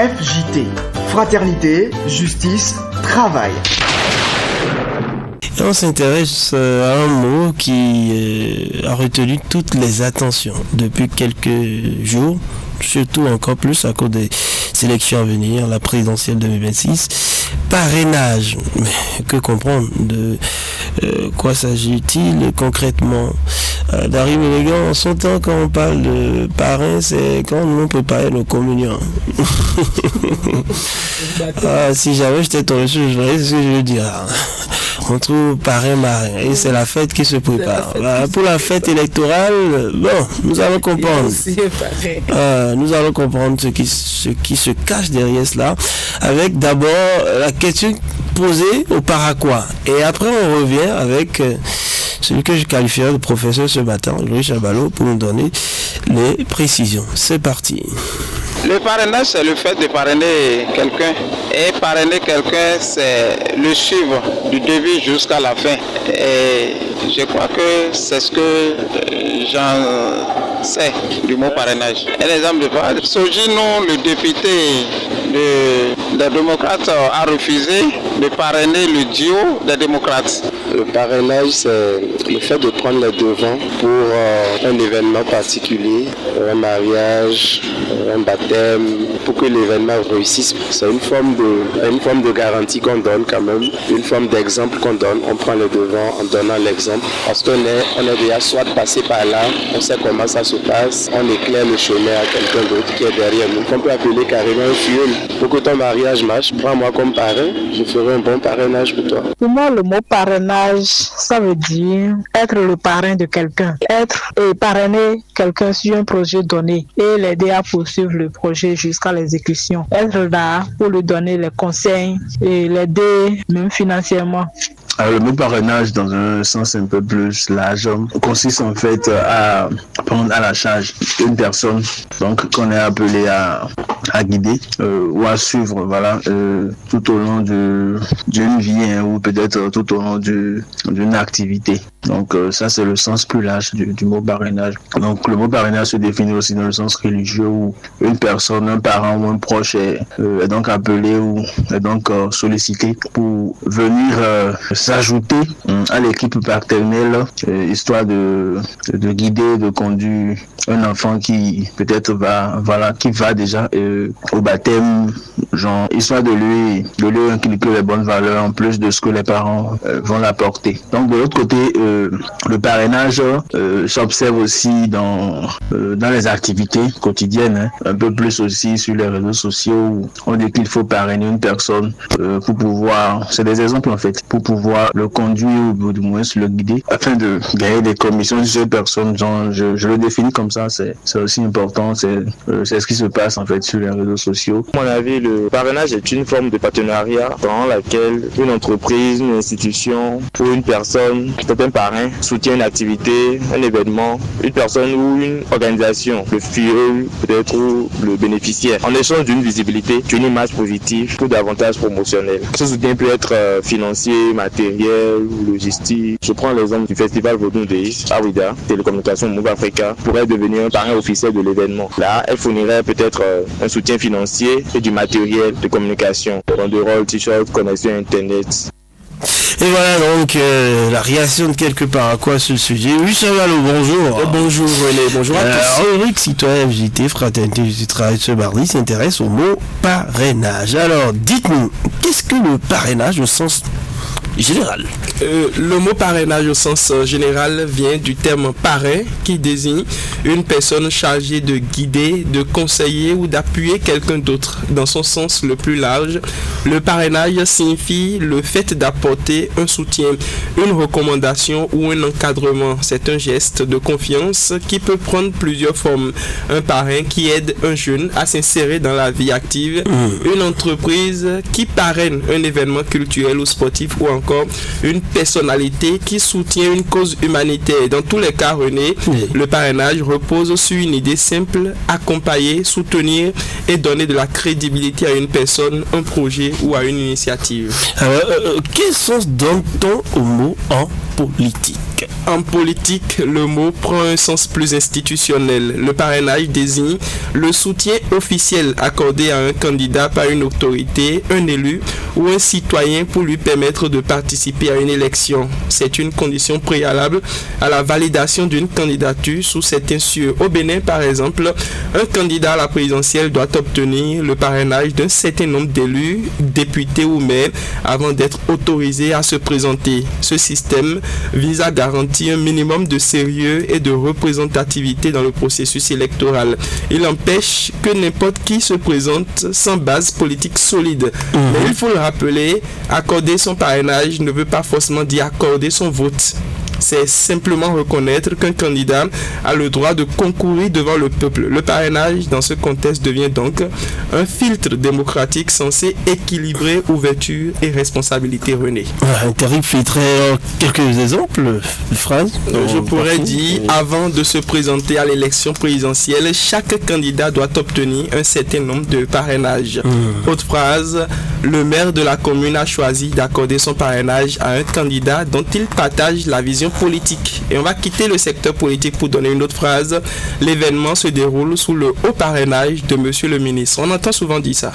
FJT, Fraternité, Justice, Travail. On s'intéresse à un mot qui a retenu toutes les attentions depuis quelques jours, surtout encore plus à cause des sélections à venir, la présidentielle 2026. Parrainage. Mais que comprendre de quoi s'agit-il concrètement? D'Harry Mulligan, en son temps, quand on parle de parrain, c'est quand on préparait nos communions. Si jamais j'étais tombé sur le jour, c'est ce que je veux dire. On trouve parrain marin et c'est la fête qui se prépare. Pour la fête électorale, bon, nous allons comprendre. Nous allons comprendre ce qui se cache derrière cela, avec d'abord la question posée au Paraquois. Et après on revient avec celui que je qualifierais de professeur ce matin, Louis Chabalot, pour nous donner les précisions. C'est parti. Le parrainage, c'est le fait de parrainer quelqu'un. Et parrainer quelqu'un, c'est le suivre du début jusqu'à la fin. Et je crois que c'est ce que j'en sais du mot parrainage. Un exemple de parrainage. Sogino, le député des démocrates, a refusé de parrainer le duo des démocrates. Le parrainage, c'est le fait de prendre les devants pour un événement particulier, un mariage, un baptême, pour que l'événement réussisse. C'est une forme de garantie qu'on donne quand même, une forme d'exemple qu'on donne. On prend les devants en donnant l'exemple parce qu'on est déjà soit passé par là, on sait comment ça se passe, on éclaire le chemin à quelqu'un d'autre qui est derrière nous. On peut appeler carrément un fuel. Pour que ton mariage marche, prends-moi comme parrain, je ferai un bon parrainage pour toi. Pour moi, le mot parrainage, ça veut dire être le parrain de quelqu'un. Être et parrainer quelqu'un sur un projet donné et l'aider à poursuivre le projet jusqu'à l'exécution. Être là pour lui donner les conseils et l'aider même financièrement. Alors, le mot parrainage, dans un sens un peu plus large, consiste en fait à prendre à la charge une personne donc qu'on est appelé à guider ou à suivre, voilà, tout au long d'une vie ou peut-être tout au long d'une activité. Donc ça, c'est le sens plus large du mot parrainage. Donc le mot parrainage se définit aussi dans le sens religieux où une personne, un parent ou un proche est donc appelé ou est donc sollicité pour venir s'ajouter à l'équipe paternelle, histoire de guider, de conduire un enfant qui peut-être va déjà au baptême, genre histoire de lui inculquer les bonnes valeurs en plus de ce que les parents vont l'apporter. Donc de l'autre côté, le parrainage s'observe aussi dans les activités quotidiennes, un peu plus aussi sur les réseaux sociaux où on dit qu'il faut parrainer une personne pour pouvoir, c'est des exemples en fait, pour pouvoir le conduire ou du moins le guider afin de gagner des commissions sur ces personnes. Genre, je le définis comme ça, c'est aussi important, c'est ce qui se passe en fait sur les réseaux sociaux. À mon avis, le parrainage est une forme de partenariat dans laquelle une entreprise, une institution ou une personne, peut-être un parrain, soutient une activité, un événement, une personne ou une organisation, le filleul peut-être ou le bénéficiaire, en échange d'une visibilité, d'une image positive ou d'avantages promotionnels. Ce soutien peut être financier, matériel ou logistique. Je prends l'exemple du festival Vodou Deis, à Ouida, Télécommunications Move Africa, pourrait devenir un parrain officiel de l'événement. Là, elle fournirait peut-être un soutien financier et du matériel de communication, banderoles, t-shirts, connexion Internet. Et voilà donc la réaction de quelques Paraquois sur le sujet. Oui, Chabalot, bonjour. Bonjour René, bonjour à tous. Rubrique Citoyen FJT, Fraternité du Travail ce mardi s'intéresse au mot parrainage. Alors, dites-nous, qu'est-ce que le parrainage au sens général? Le mot parrainage au sens général vient du terme parrain qui désigne une personne chargée de guider, de conseiller ou d'appuyer quelqu'un d'autre. Dans son sens le plus large, le parrainage signifie le fait d'apporter un soutien, une recommandation ou un encadrement. C'est un geste de confiance qui peut prendre plusieurs formes. Un parrain qui aide un jeune à s'insérer dans la vie active, une entreprise qui parraine un événement culturel ou sportif ou encore une personnalité qui soutient une cause humanitaire. Dans tous les cas, René, le parrainage repose sur une idée simple: accompagner, soutenir et donner de la crédibilité à une personne, un projet ou à une initiative. Alors, quel sens donne-t-on au mot en politique? politique. En politique, le mot prend un sens plus institutionnel. Le parrainage désigne le soutien officiel accordé à un candidat par une autorité, un élu ou un citoyen pour lui permettre de participer à une élection. C'est une condition préalable à la validation d'une candidature sous certains cieux. Au Bénin, par exemple, un candidat à la présidentielle doit obtenir le parrainage d'un certain nombre d'élus, députés ou maires, avant d'être autorisé à se présenter. Ce système vise à garantir un minimum de sérieux et de représentativité dans le processus électoral. Il empêche que n'importe qui se présente sans base politique solide. Mais il faut le rappeler, accorder son parrainage ne veut pas forcément dire accorder son vote. C'est simplement reconnaître qu'un candidat a le droit de concourir devant le peuple. Le parrainage, dans ce contexte, devient donc un filtre démocratique censé équilibrer ouverture et responsabilité, René. Un terrible filtre. Quelques exemples de phrases je pourrais dire, avant de se présenter à l'élection présidentielle, chaque candidat doit obtenir un certain nombre de parrainages. Autre phrase, le maire de la commune a choisi d'accorder son parrainage à un candidat dont il partage la vision politique. Et on va quitter le secteur politique pour donner une autre phrase. L'événement se déroule sous le haut parrainage de monsieur le ministre. On entend souvent dire ça.